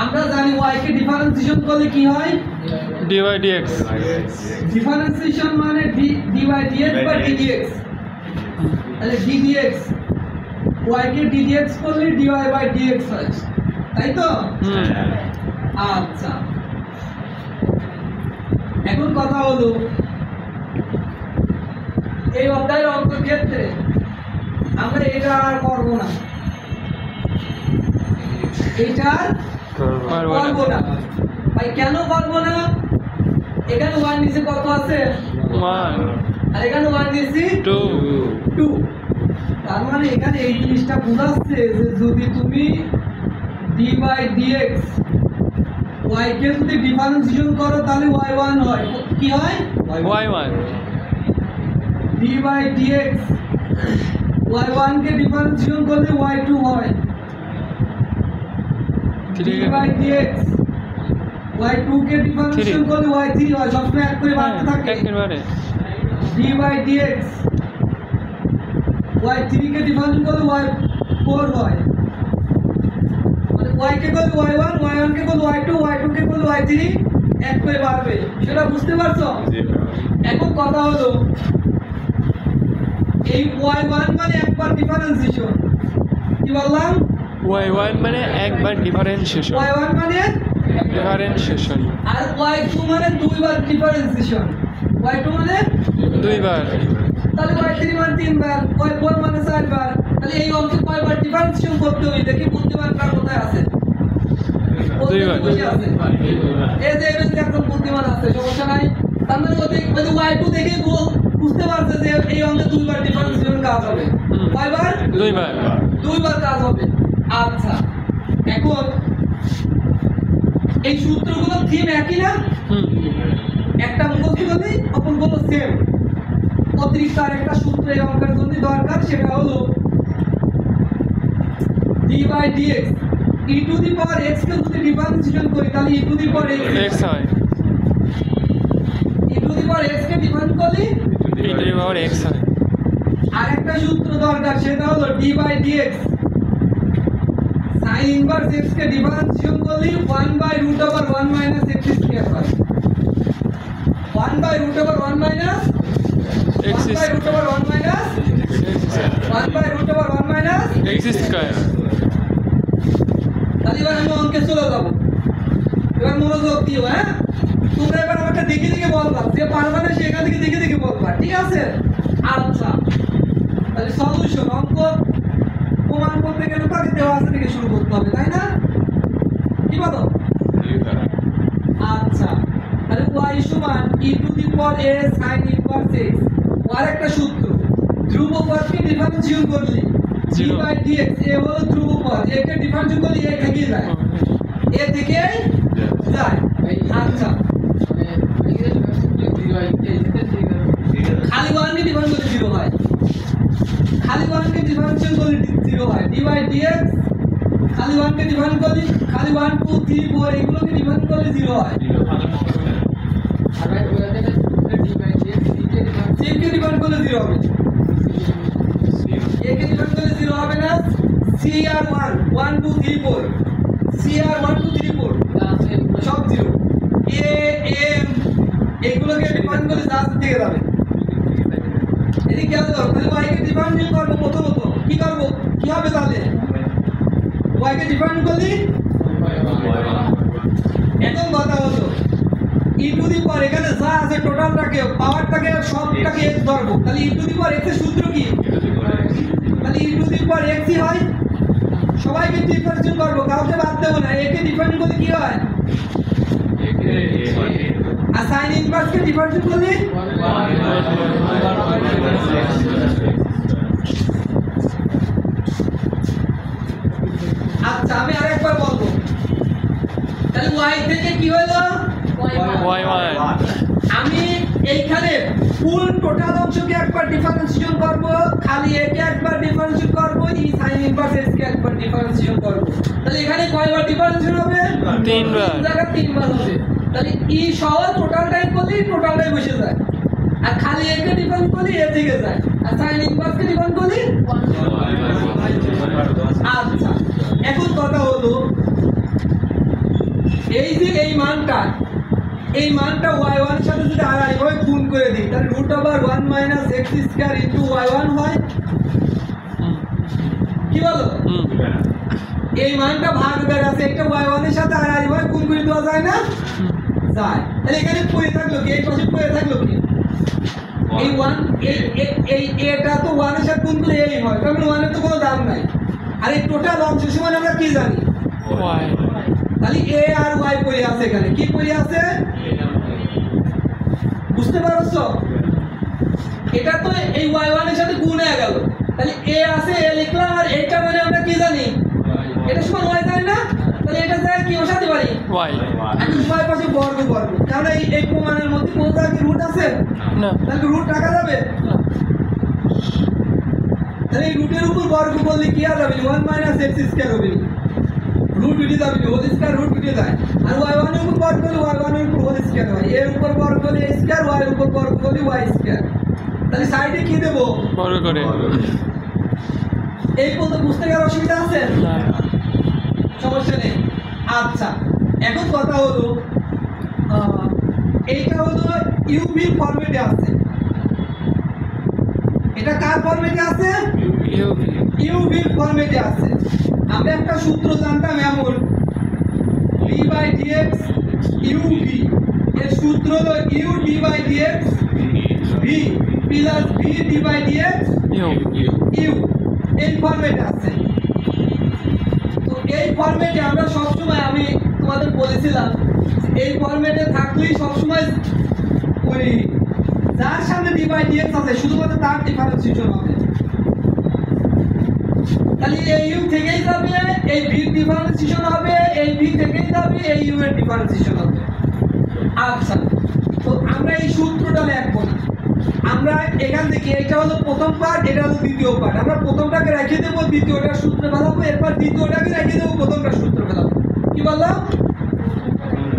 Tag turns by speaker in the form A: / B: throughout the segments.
A: আমরা জানি y কে differentiation করলে কি হয়
B: dy dx
A: ডিফারেন্সিয়েশন মানে dy dx বা ddx তাহলে ddx y কে ddx করলে dy বাই dx হয় তাই তো আচ্ছা এখন কথা হলো এই অধ্যায়ের অঙ্কের ক্ষেত্রে আমরা এটা আর করব না এটা করব না ভাই কেন করব না এখানে 1 নিচে কত আছে 1 আর এখানে 1 নিচে 2 তার মানে এখানে এই জিনিসটা বোঝাচ্ছে যে যদি তুমি d বাই dx y কে যদি ডিফারেন্সিয়েশন করো তাহলে y1 হয় কি হয়
B: y1
A: d by dx y1 কে ডিফারেন্সিয়েশন করলে y2 হয় d বাই dx y2 কে ডিফারেন্সিয়েশন করলে y3 হয় সবসময় এক করে বাড়তে থাকে
B: একেবারে
A: d বাই dx y3 কে ডিফারেন্সিয়েশন করলে y4 হয় মানে y কে করলে y1 y1 কে করলে y2 y2 কে করলে y3 এক করে বাড়বে সেটা বুঝতে পারছো এখন কথা হলো এই y1 মানে একবার ডিফারেন্সিয়েশন কি বললাম
B: y1 মানে একবার ডিফারেন্সিয়েশন
A: y1 মানে
B: ডিফারেন্সিয়েশন
A: আর y2 মানে দুইবার ডিফারেন্সিয়েশন y2 মানে
B: দুইবার
A: তাহলে y3 মানে তিনবার y4 মানে চারবার তাহলে এই অঙ্কে কয়বার ডিফারেন্সিয়েশন করতে হবে দেখি বুদ্ধিমানটা কোথায় আছে
B: দুইবার
A: এই যে এখানে একদম বুদ্ধিমান আছে সমস্যা নাই তার মানে ওই y2 দেখে বুঝতে পারছে যে এই অঙ্কে দুইবার ডিফারেন্সিয়েশন কাজ হবে কয়বার দুইবার কাজ হবে আচ্ছা এখন এই সূত্রগুলো থিম একই না একটা মুখস্থ করলে অপরগুলো সেম অতিরিক্ত আরেকটা সূত্র এই অঙ্কের জন্য দরকার সেটা হলো d by dx e to the power x কে যদি ডিফারেন্সিয়েশন করি তাহলে e to the power x
B: হয়
A: e to the power x কে ডিফারেন্স করলে
B: e to the power x হয়
A: আরেকটা সূত্র দরকার সেটা হলো d by dx sin inverse x কে ডিফারেন্সিয়েশন করলে 1 by root over 1 minus x square হয় 1 by root over 1 minus x by root over 1 minus 1 by root over 1 minus
B: x square
A: তাহলে এবার আমি অঙ্কে চলে যাব এবার মনোযোগ দিও হ্যাঁ তোমরা এবার আমাকে দেখে দেখে বলবা যে পারবে না সেখান থেকে দেখে দেখে বলবা ঠিক আছে আচ্ছা তাহলে সলিউশন অঙ্ক প্রমাণ করতে গেলে তো আগে দেওয়া আছে থেকে শুরু করতে হবে তাই না কি বলো আচ্ছা তাহলে y সমান e to the power a sin inverse x আর একটা সূত্র ধ্রুবপদকে ডিফারেন্সিয়েট করলে d বাই dx a হলো ধ্রুবপদ a কে ডিফারেন্সিয়েট করলে a থেকে যায় a থেকে যায় আচ্ছা খালি 1 কে ডিফারেন্সিয়েট করলে 0 হয় খালি 1 কে ডিফারেন্সিয়েট করলে 0 হয় d বাই dx খালি 1 কে ডিফারেন্স করলে খালি 1 2 3 4 এগুলোকে ডিফারেন্স করলে 0 হয় আর ভাই বলতে d বাই dx c কে ডিফারেন্স করলে 0 হবে a কে ডিফারেন্স করলে 0 হবে না c আর 1 1 2 3 4 c আর 1 2 3 4 সব 0 a m এগুলোকে ডিফারেন্স করলে যা থেকে যাবে এদিকে খেয়াল করো তাহলে y কে ডিফারেন্স করব প্রথমত কি করব কি হবে তাহলে y কে ডিফারেন্স করলে এখন কথা হলো e টু দি পাওয়ার এখানে যা আছে টোটালটাকে পাওয়ারটাকে সবটাকে x ধরবো তাহলে e to the power x এর সূত্র কি তাহলে e to the power x ই হয় সবাইকে ডিফারেন্সিয়েট করব কাউকে বাদ দেব না a কে ডিফারেন্স করলে কি হয় আর sin ইনভার্স কে ডিফারেন্সিয়েট করলে আচ্ছা আমি আরেকবার বলবো তাহলে y থেকে কি হলো
B: y1
A: আমি এইখানে ফুল টোটাল অংশকে একবার ডিফারেন্সিয়েশন করব খালি a কে একবার ডিফারেন্সিয়েট করব এই sin ইনভার্স x কে একবার ডিফারেন্সিয়েশন করব তাহলে এখানে কয়বার ডিফারেন্সিয়েশন হবে তিনবার জায়গা তিনবার হবে তাহলে e সহ টোটালটাই করলে টোটালটাই বসে যায় আর খালি a কে ডিফারেন্স করলে a থেকে যায় আর সাইন ইনভার্সকে ডিফাইন করি। আচ্ছা এখন কথা হলো এই যে এই মানটা y1 এর সাথে যদি আর এইভাবে গুণ করে দিই তাহলে √1 - x² * y1 হয় কি বলো? এই মানটা ভাগ করে আছে এটা y1 এর সাথে আর এইভাবে গুণ করে দেওয়া যায় না? যায়। তাহলে এখানে পড়ে থাকলো কি, এই পাশে পড়ে থাকলো কি এই 1 এই এটা তো 1 এর সাথে গুণ করলে এই হয়, কারণ 1 এর তো কোনো দাম নাই। আর এই টোটাল অংশ সমান আমরা কি জানি?
B: y
A: তাহলে a আর y পড়ে আছে এখানে, কি পড়ে আছে বুঝতে পারছো? এটা তো এই y1 এর সাথে গুণ হয়ে গেল, তাহলে a আছে a লিখলাম, আর এটা মানে আমরা কি জানি এটা সমান y জানি না, তাহলে এটা জায়গায় কি বসাতে পারি
B: y
A: এখন y পাশে বর্গ কারণ এই প্রমাণের মধ্যে কোন জায়গায় রুট আছে
B: না
A: তাহলে রুট টাকা যাবে
B: না
A: তাহলে এই রুটের উপর বর্গ করলে কি আর যাবে 1 - x² হবে, রুট উঠে যাবে হোল স্কয়ার রুট উঠে যায়, আর y1 এর উপর বর্গ করলে y1 এর উপর হোল স্কয়ার হয়, এর উপর বর্গ করলে a স্কয়ার, y এর উপর বর্গ করলে y স্কয়ার। তাহলে সাইডে কি দেব
B: বড় করে
A: এই পর্যন্ত বুঝতে গেলে অসুবিধা আছে?
B: না
A: সমস্যা নেই। আচ্ছা এখন কথা হলো এইটা হলো ইউভি ফরম্যাটে আছে, এটা কার ফরম্যাটে আছে? ইউভি ফরম্যাটে আছে। আমরা একটা সূত্র জানতাম এমন d/dx uv এর সূত্র হলো u d/dx v plus v d/dx u এই ফরম্যাটে আছে। তো এই ফরম্যাটে আমরা সবসময় আমি তোমাদের বলেছিলাম এই ফরম্যাটে থাকলেই সবসময় ওই যার সামনে d/dx আছে শুধুমাত্র তার ডিফারেন্সিয়েশন হবে, তাহলে এই u থেকেই যাবে এই v ডিফারেন্সিয়েশন হবে, এই v থেকেই যাবে এই u এর ডিফারেন্সিয়েশন হবে। আচ্ছা তো আমরা এই সূত্রটা লিখব না, আমরা এখান থেকে এটা হলো প্রথম পার্ট, এটা হলো দ্বিতীয় পার্ট, আমরা প্রথমটাকে রেখে দেব দ্বিতীয়টার সূত্র ফেলাবো, এরপর দ্বিতীয়টাকে রেখে দেব প্রথমটার সূত্র ফেলাবো। কি বললাম?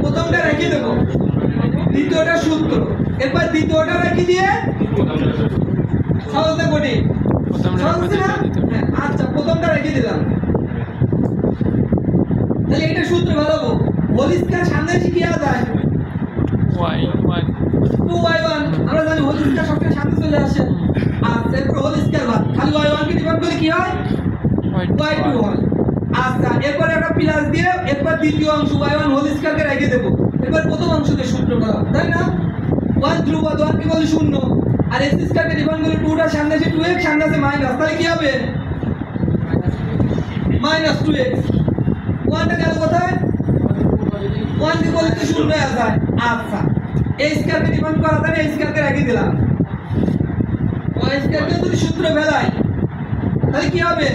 A: প্রথমটা রেখে দেব দ্বিতীয়টার সূত্র, এরপর দ্বিতীয়টা রেখে দিয়ে সহজে করি সহজ না? হ্যাঁ আচ্ছা প্রথমটা রেখে দিলাম, তাহলে এটা সূত্র ফেলাবো হোল স্কয়ার সামনে এসে কি আসে যায়
B: y
A: 2y1 আমরা জানি হোল স্কয়ার সবসময় সামনে চলে আসে, আর এরপর হোল স্কয়ার বাদ খালি y1 কে ডিভাইড করলে কি হয় y2 হয়। আচ্ছা এরপর একটা প্লাস দিয়ে এরপর দ্বিতীয় অংশ y1 হোল স্কয়ার কে রেখে দেব, এরপর প্রথম অংশকে সূত্র ফেলাবো তাই না? 1 ধ্রুবক 1 কি বলি 0, আর x স্কয়ার কে ডিভাইড করলে 2 টা সামনে এসে 2x সামনে আছে মাইনাস, তাহলে কি হবে -2x। 1 টা গেল কোথায় 1 কে বলতে 0 হয়ে যায়। আচ্ছা a স্কয়ার কে ডিভাইড করা তাহলে a স্কয়ার কে রেখে দিলাম, y স্কয়ার কে যদি সূত্র ফেলাই তাহলে কি হবে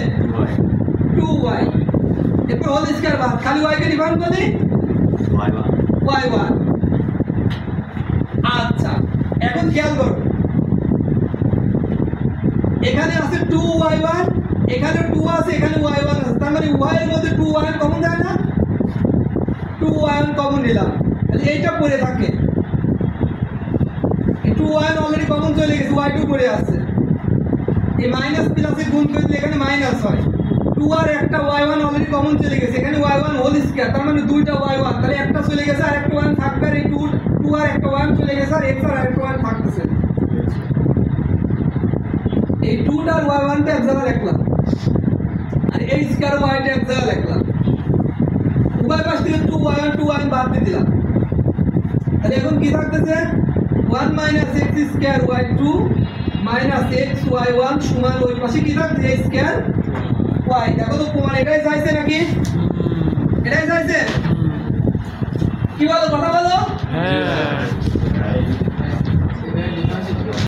A: 2y, এরপর হোল স্কয়ার বাদ খালি y কে ডিভাইড করলে y1। আচ্ছা এখন খেয়াল করো এখানে আছে 2y1, এখানে 2 আছে, এখানে y1 আছে, তার মানে y এর মধ্যে 2y কমন যায় না, 2y কমন নিলাম, তাহলে এইটা পড়ে থাকে, এই 2y অলরেডি কমন চলে গেছে, y2 পড়ে আছে, এই মাইনাস প্লাসে গুণ করে দিলে এখানে মাইনাস হয়, 2 আর একটা y1 অলরেডি কমন চলে গেছে, এখানে y1 হোল স্কয়ার তার মানে দুইটা y1, তাহলে একটা চলে গেছে আর একটা 1 থাকবে, আর এই 2 আর একটা 1 চলে গেছে আর x আর একটা 1 থাকতেছে, এই 2 টার y1 টা এক জায়গায় রাখলাম আর এই স্কয়ার y টা এক জায়গায় রাখলাম, উভয় পাশ থেকে 2y1 বাদ দিয়ে দিলাম, তাহলে এখন কি থাকতেছে 1 - x² y2 - x y1 সমান ওই পাশে কি থাকছে a স্কয়ার y। দেখো তো প্রমাণ এটাই চাইছে নাকি? এটাই চাইছে? কি বলো কথা বলো?
B: হ্যাঁ